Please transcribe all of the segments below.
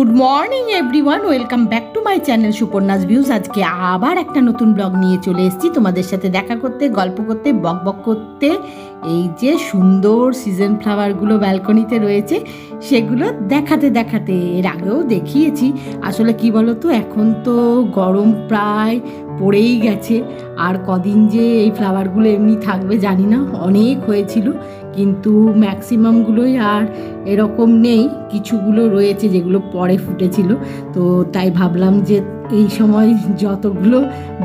Good morning everyone, welcome back to my channel Suparna's views. আজকে আবার একটা নতুন ব্লগ নিয়ে চলে এসেছি তোমাদের সাথে দেখা করতে, গল্প করতে, বক করতে। এই যে সুন্দর সিজন ফ্লাওয়ারগুলো ব্যালকনিতে রয়েছে সেগুলো দেখাতে দেখাতে এর আগেও দেখিয়েছি। আসলে কি বলো তো, এখন তো গরম প্রায় পড়েই গেছে, আর কদিন যে এই ফ্লাওয়ারগুলো এমনি থাকবে জানি না। অনেক হয়েছিল কিন্তু ম্যাক্সিমামগুলোই আর এরকম নেই, কিছুগুলো রয়েছে যেগুলো পরে ফুটেছিল। তো তাই ভাবলাম যে এই সময় যতগুলো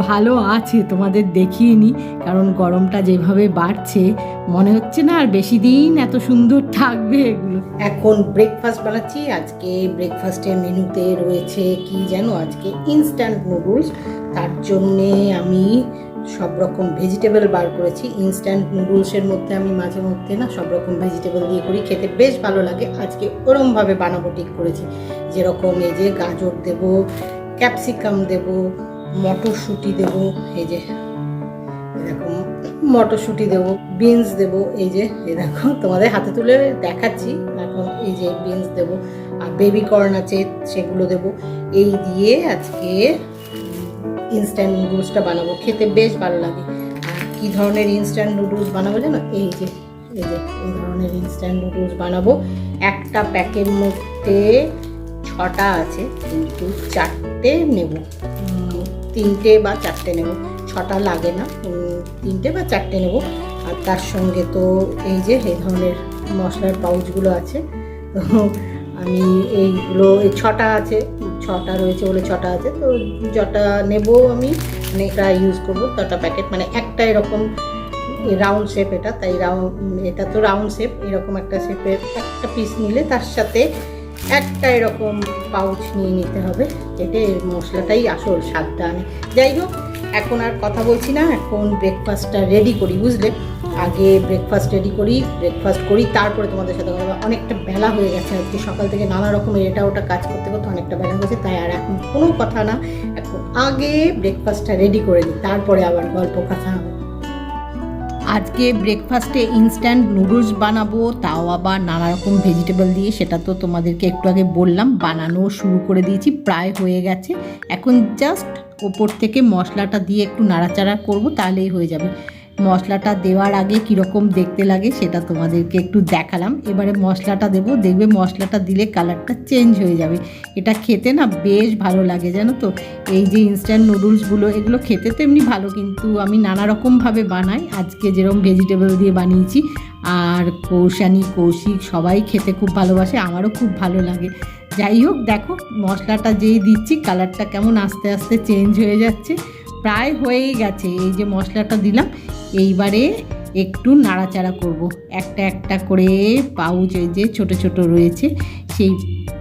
ভালো আছে তোমাদের দেখিয়ে নিই, কারণ গরমটা যেভাবে বাড়ছে মনে হচ্ছে না আর বেশি দিন এত সুন্দর থাকবে এগুলো। এখন ব্রেকফাস্ট বানাচ্ছি। আজকে ব্রেকফাস্টের মেনুতে রয়েছে কি জানো, আজকে ইনস্ট্যান্ট নুডলস। তার জন্যে আমি সব রকম ভেজিটেবল বার করেছি। ইনস্ট্যান্ট নুডলসের মধ্যে আমি মাঝে মধ্যে না সব রকম ভেজিটেবল দিয়ে করি, খেতে বেশ ভালো লাগে। আজকে ওরমভাবে বানাবো ঠিক করেছি, যেরকম এই যে গাজর দেব, ক্যাপসিকাম দেব, মটরশুঁটি দেব, এই যে এরকম মটরশুঁটি দেব, বিনস দেব, এই যে এরকম তোমাদের হাতে তুলে দেখাচ্ছি এখন। এই যে বিনস দেব, আর বেবি কর্ন আছে সেগুলো দেব। এই দিয়ে আজকে ইনস্ট্যান্ট নুডলসটা বানাবো, খেতে বেশ ভালো লাগে। আর কী ধরনের ইনস্ট্যান্ট নুডলস বানাবো জানো, এই যে এই ধরনের ইনস্ট্যান্ট নুডলস বানাবো। একটা প্যাকের মধ্যে 6টা আছে, কিন্তু 4টে নেব, 3টে বা 4টে নেব, 6টা লাগে না, 3টে বা 4টে নেব। আর তার সঙ্গে তো এই যে এই ধরনের মশলার পাউচগুলো আছে। তো আমি এইগুলো, এই 6টা আছে, 6টা রয়েছে বলে 6টা আছে, তো যটা নেব আমি, মানে এটা ইউজ করবো 6টা প্যাকেট, মানে একটা এরকম রাউন্ড শেপ এটা, তাই এটা তো রাউন্ড শেপ, এরকম একটা শেপের একটা পিস নিলে তার সাথে একটা এরকম পাউচ নিয়ে নিতে হবে, এতে মশলাটাই আসল স্বাদটা আনে। যাই হোক, এখন আর কথা বলছি না, এখন ব্রেকফাস্টটা রেডি করি, বুঝলে। আগে ব্রেকফাস্ট রেডি করি, ব্রেকফাস্ট করি, তারপরে তোমাদের সাথে কথা বলবো। অনেকটা বেলা হয়ে গেছে আজকে, সকাল থেকে নানা রকমের এটা ওটা কাজ করতে করতে অনেকটা বেলা হয়েছে, তাই আর এখন কোনো কথা না, এখন আগে ব্রেকফাস্টটা রেডি করে নিই, তারপরে আবার গল্প কথা হবে। আজকে ব্রেকফাস্টে ইনস্ট্যান্ট নুডলস বানাবো, তাও আবার নানা রকম ভেজিটেবল দিয়ে। সেটা তো তোমাদেরকে একটু আগে বললাম, বানানো শুরু করে দিয়েছি, প্রায় হয়ে গেছে। এখন জাস্ট ওপর থেকে মশলাটা দিয়ে একটু নাড়াচাড়া করব, তাহলেই হয়ে যাবে। মশলাটা দেওয়ার আগে কীরকম দেখতে লাগে সেটা তোমাদেরকে একটু দেখালাম। এবারে মশলাটা দেবো, দেখবে মশলাটা দিলে কালারটা চেঞ্জ হয়ে যাবে। এটা খেতে না বেশ ভালো লাগে জানো তো। এই যে ইনস্ট্যান্ট নুডলসগুলো, এগুলো খেতে তো এমনি ভালো, কিন্তু আমি নানা রকমভাবে বানাই। আজকে যেরকম ভেজিটেবল দিয়ে বানিয়েছি, আর কৌশিক সবাই খেতে খুব ভালোবাসে, আমারও খুব ভালো লাগে। যাই হোক, দেখো মশলাটা যেই দিচ্ছি কালারটা কেমন আস্তে আস্তে চেঞ্জ হয়ে যাচ্ছে, প্রায় হয়েই গেছে। এই যে মশলাটা দিলাম, এইবারে একটু নাড়াচাড়া করব। একটা একটা করে পাউচ এই যে ছোট ছোট রয়েছে, সেই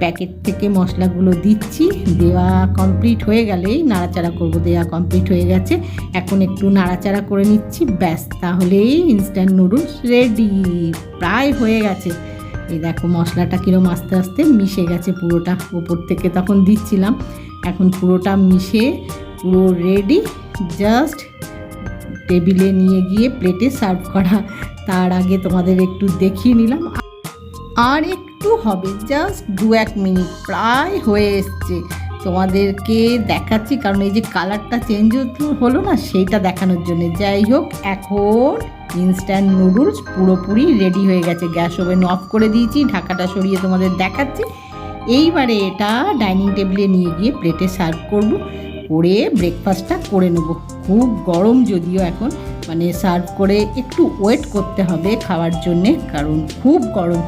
প্যাকেট থেকে মশলাগুলো দিচ্ছি। দেওয়া কমপ্লিট হয়ে গেলেই নাড়াচাড়া করব। দেওয়া কমপ্লিট হয়ে গেছে, এখন একটু নাড়াচাড়া করে নিচ্ছি, ব্যাস, তাহলেই ইনস্ট্যান্ট নুডলস রেডি। প্রায় হয়ে গেছে। এই দেখো মশলাটা কীরকম আস্তে আস্তে মিশে গেছে পুরোটা, ওপর থেকে তখন দিচ্ছিলাম, এখন পুরোটা মিশে পুরো রেডি। জাস্ট টেবিলে নিয়ে গিয়ে প্লেটে সার্ভ করা। তার আগে তোমাদের একটু দেখিয়ে নিলাম, আর একটু হবে, জাস্ট 2-1 মিনিট, প্রায় হয়ে এসছে। তোমাদেরকে দেখাচ্ছি, কারণ এই যে কালারটা চেঞ্জ হলো না, সেইটা দেখানোর জন্য। যাই হোক, এখন ইনস্ট্যান্ট নুডলস পুরোপুরি রেডি হয়ে গেছে। গ্যাস ওভেন অফ করে দিয়েছি, ঢাকাটা সরিয়ে তোমাদের দেখাচ্ছি। এইবারে এটা ডাইনিং টেবিলে নিয়ে গিয়ে প্লেটে সার্ভ করব, করে ব্রেকফাস্টটা করে নেব। খুব গরম যদিও এখন, মানে সার্ভ করে একটু ওয়েট করতে হবে খাওয়ার জন্যে, কারণ খুব গরম।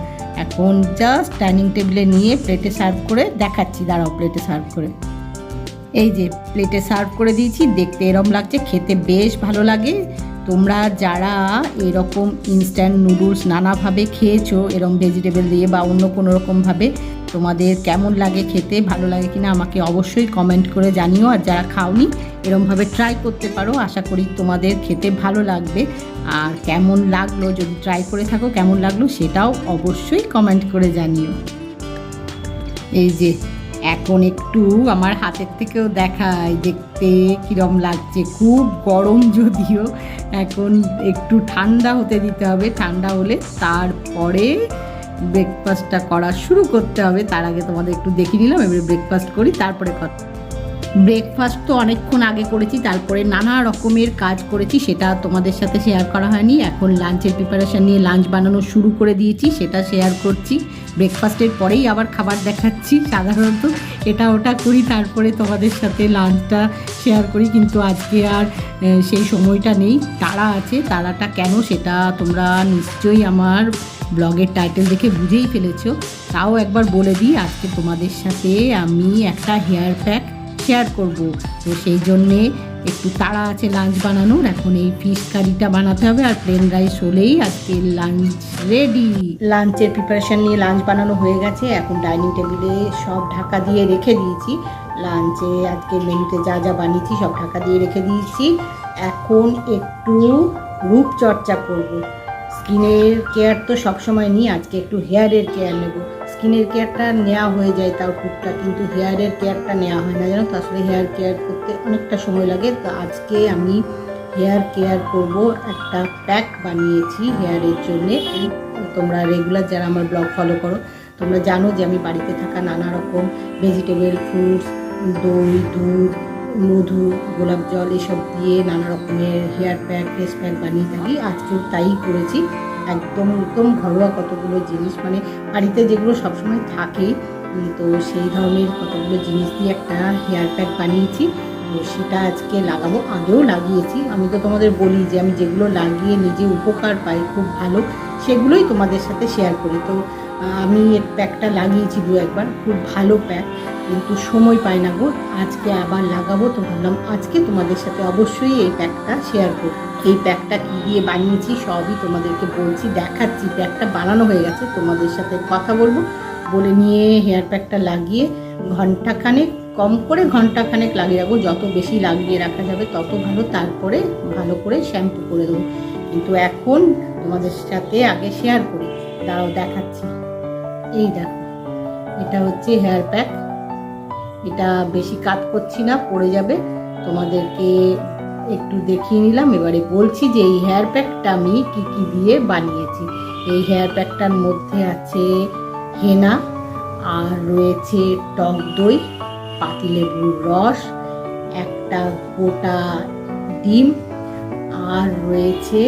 এখন জাস্ট ডাইনিং টেবিলে নিয়ে প্লেটে সার্ভ করে দেখাচ্ছি, দাঁড়াও প্লেটে সার্ভ করে। এই যে প্লেটে সার্ভ করে দিয়েছি, দেখতে এরম লাগছে, খেতে বেশ ভালো লাগে। তোমরা যারা এরকম ইনস্ট্যান্ট নুডলস নানাভাবে খেয়েছো, এরকম ভেজিটেবল দিয়ে বা অন্য কোনো রকমভাবে, তোমাদের কেমন লাগে খেতে, ভালো লাগে কিনা আমাকে অবশ্যই কমেন্ট করে জানিও। আর যারা খাওনি, এরমভাবে ট্রাই করতে পারো, আশা করি তোমাদের খেতে ভালো লাগবে। আর কেমন লাগলো, যদি ট্রাই করে থাকো কেমন লাগলো সেটাও অবশ্যই কমেন্ট করে জানিও। এই যে এখন একটু আমার হাতের থেকেও দেখাই, দেখতে কীরকম লাগছে। খুব গরম যদিও, এখন একটু ঠান্ডা হতে দিতে হবে, ঠান্ডা হলে তারপরে ব্রেকফাস্টটা করা শুরু করতে হবে। তার আগে তোমাদের একটু দেখিয়ে নিলাম, এবারে ব্রেকফাস্ট করি তারপরে কথা। ব্রেকফাস্ট তো অনেকক্ষণ আগে করেছি, তারপরে নানা রকমের কাজ করেছি, সেটা তোমাদের সাথে শেয়ার করা হয়নি। এখন লাঞ্চের প্রিপারেশান নিয়ে লাঞ্চ বানানো শুরু করে দিয়েছি, সেটা শেয়ার করছি। ব্রেকফাস্টের পরেই আবার খাবার দেখাচ্ছি, সাধারণত এটা ওটা করি তারপরে তোমাদের সাথে লাঞ্চটা শেয়ার করি, কিন্তু আজকে আর সেই সময়টা নেই, তাড়া আছে। তাড়াটা কেন সেটা তোমরা নিশ্চয়ই আমার ব্লগের টাইটেল দেখে বুঝেই ফেলেছো, তাও একবার বলে দিই। আজকে তোমাদের সাথে আমি একটা হেয়ার প্যাক শেয়ার করব, তো সেই জন্যে একটু তাড়া আছে লাঞ্চ বানানোর। এখন এই ফিশ কারিটা বানাতে হবে, আর প্লেন রাইস হলেই আজকে লাঞ্চ রেডি। লাঞ্চের প্রিপারেশান নিয়ে লাঞ্চ বানানো হয়ে গেছে, এখন ডাইনিং টেবিলে সব ঢাকা দিয়ে রেখে দিয়েছি। লাঞ্চে আজকে মেনুতে যা যা বানিয়েছি সব ঢাকা দিয়ে রেখে দিয়েছি। এখন একটু রূপচর্চা করব। স্কিনের কেয়ার তো সবসময় নিই, আজকে একটু হেয়ারের কেয়ার নেব। স্কিনের কেয়ারটা নেওয়া হয়ে যায় তাও টুকটাক, কিন্তু হেয়ারের কেয়ারটা নেওয়া হয় না, জানো তো। আসলে হেয়ার কেয়ার করতে অনেকটা সময় লাগে, তো আজকে আমি হেয়ার কেয়ার করব। একটা প্যাক বানিয়েছি হেয়ারের জন্যে। এই তোমরা রেগুলার যারা আমার ব্লগ ফলো করো তোমরা জানো যে আমি বাড়িতে থাকা নানা রকম ভেজিটেবল, ফ্রুটস, দই, দুধ, মধু, গোলাপ জল এসব দিয়ে নানা রকমের হেয়ার প্যাক, ফেস প্যাক বানিয়ে থাকি। আজকেও তাই করেছি। একদম ঘরোয়া কতগুলো জিনিস, মানে বাড়িতে যেগুলো সবসময় থাকে, তো সেই ধরনের কতগুলো জিনিস দিয়ে একটা হেয়ার প্যাক বানিয়েছি। তো সেটা আজকে লাগাবো। আগেও লাগিয়েছি, আমি তো তোমাদের বলি যে আমি যেগুলো লাগিয়ে নিজে উপকার পাই খুব ভালো, সেগুলোই তোমাদের সাথে শেয়ার করি। তো আমি এই প্যাকটা লাগিয়েছি দু একবার, খুব ভালো প্যাক, কিন্তু সময় পাই না গো। আজকে আবার লাগাবো, তো ভাবলাম আজকে তোমাদের সাথে অবশ্যই এই প্যাকটা শেয়ার করব। এই প্যাকটা কী দিয়ে বানিয়েছি সবই তোমাদেরকে বলছি, দেখাচ্ছি। প্যাকটা বানানো হয়ে গেছে, তোমাদের সাথে কথা বলবো, বলে নিয়ে হেয়ার প্যাকটা লাগিয়ে ঘন্টাখানেক, কম করে ঘন্টাখানেক লাগিয়ে রাখবো। যত বেশি লাগিয়ে রাখা যাবে তত ভালো, তারপরে ভালো করে শ্যাম্পু করে দেবো। কিন্তু এখন তোমাদের সাথে আগে শেয়ার করি, দাঁড়াও দেখাচ্ছি। এই দেখো, এটা হচ্ছে হেয়ার প্যাক। এটা বেশি কাট করছি না, পড়ে যাবে। তোমাদেরকে একটু দেখিয়ে নিলাম, এবারে বলছি যে এই হেয়ার প্যাকটা আমি কি কি দিয়ে বানিয়েছি। এই হেয়ার প্যাকটার মধ্যে আছে হেনা, আর রয়েছে টক দই, পাতিলেবুর রস, একটা গোটা ডিম, আর রয়েছে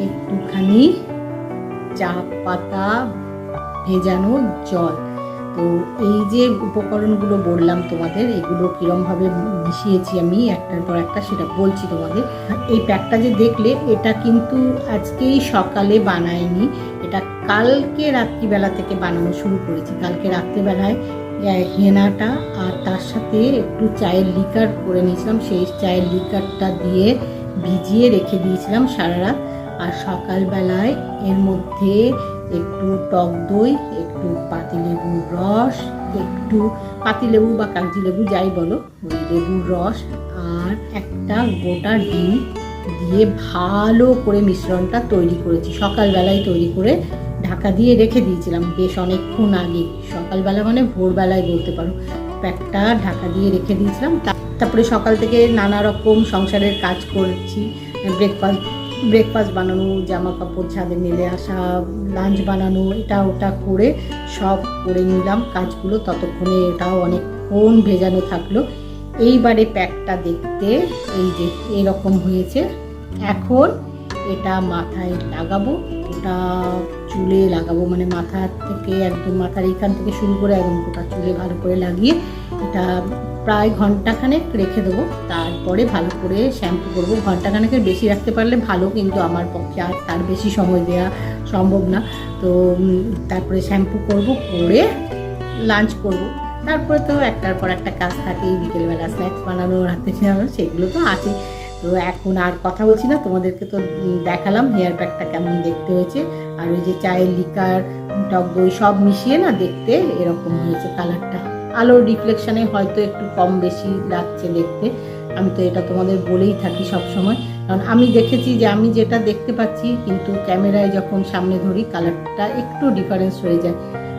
একটুখানি চা পাতা ভেজানো জল। তো এই যে উপকরণগুলো বললাম তোমাদের, এগুলো কীরমভাবে মিশিয়েছি আমি একটার পর একটা সেটা বলছি তোমাদের। এই প্যাকটা যে দেখলে, এটা কিন্তু আজকেই সকালে বানাইনি, এটা কালকে রাত্রিবেলা থেকে বানানো শুরু করেছি। কালকে রাত্রিবেলায় হেনাটা আর তার সাথে একটু চায়ের লিকার করে নিয়েছিলাম, সেই চায়ের লিকারটা দিয়ে ভিজিয়ে রেখে দিয়েছিলাম সারা রাত। আর সকালবেলায় এর মধ্যে একটু টক দই, একটু পাতিলেবুর রস, একটু পাতিলেবু বা কাগজি লেবু যাই বলো, ওই লেবুর রস, আর একটা গোটা ডিম দিয়ে ভালো করে মিশ্রণটা তৈরি করেছি। সকালবেলায় তৈরি করে ঢাকা দিয়ে রেখে দিয়েছিলাম বেশ অনেকক্ষণ আগে, সকালবেলা মানে ভোরবেলায় বলতে পারো। প্যাকটা ঢাকা দিয়ে রেখে দিয়েছিলাম। তারপরে সকাল থেকে নানা রকম সংসারের কাজ করছি, ব্রেকফাস্ট বানানো, জামা কাপড় ছাদে মেলে আসা, লাঞ্চ বানানো, এটা ওটা করে সব করে নিলাম কাজগুলো। ততক্ষণে এটাও অনেকক্ষণ ভেজানো থাকলো। এইবারে প্যাকটা দেখতে এই যে এরকম হয়েছে। এখন এটা মাথায় লাগাবো, ওটা চুলে লাগাবো, মানে মাথা থেকে একদম মাথার এইখান থেকে শুরু করে একদম গোটা চুলে ভালো করে লাগিয়ে এটা প্রায় ঘন্টাখানেক রেখে দেবো। তারপরে ভালো করে শ্যাম্পু করবো। ঘন্টাখানেকের বেশি রাখতে পারলে ভালো, কিন্তু আমার পক্ষে আর তার বেশি সময় দেওয়া সম্ভব না। তো তারপরে শ্যাম্পু করব, করে লাঞ্চ করব। তারপরে তো একটার পর একটা কাজ থাকে, বিকেলবেলা স্ন্যাক্স বানানো, রাতে সেগুলো তো আছে। তো এখন আর কথা বলছি না, তোমাদেরকে তো দেখালাম হেয়ার প্যাকটা কেমন দেখতে হয়েছে। আর ওই যে চায়ের লিকার, টক দই সব মিশিয়ে না দেখতে এরকম হয়েছে কালারটা। আলোর রিফ্লেকশানে হয়তো একটু কম বেশি লাগছে দেখতে, আমি তো এটা তোমাদের বলেই থাকি সব সময়। কারণ আমি দেখেছি যে আমি যেটা দেখতে পাচ্ছি, কিন্তু ক্যামেরায় যখন সামনে ধরি কালারটা একটু ডিফারেন্স হয়ে যায়।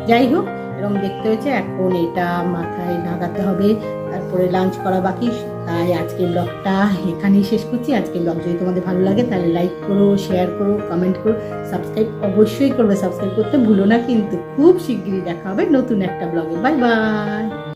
যাই হোক, এরকম দেখতে হয়েছে। এখন এটা মাথায় লাগাতে হবে, তারপর তারপরে লাঞ্চ করা বাকি। তাই আজকের ব্লগটা এখানেই শেষ করছি। আজকের ব্লগ যদি তোমাদের ভালো লাগে তাহলে লাইক করো, শেয়ার করো, কমেন্ট করো, সাবস্ক্রাইব অবশ্যই করবে। সাবস্ক্রাইব করতে ভুলো না কিন্তু। খুব শিগগিরই দেখা হবে নতুন একটা ব্লগে। Bye bye.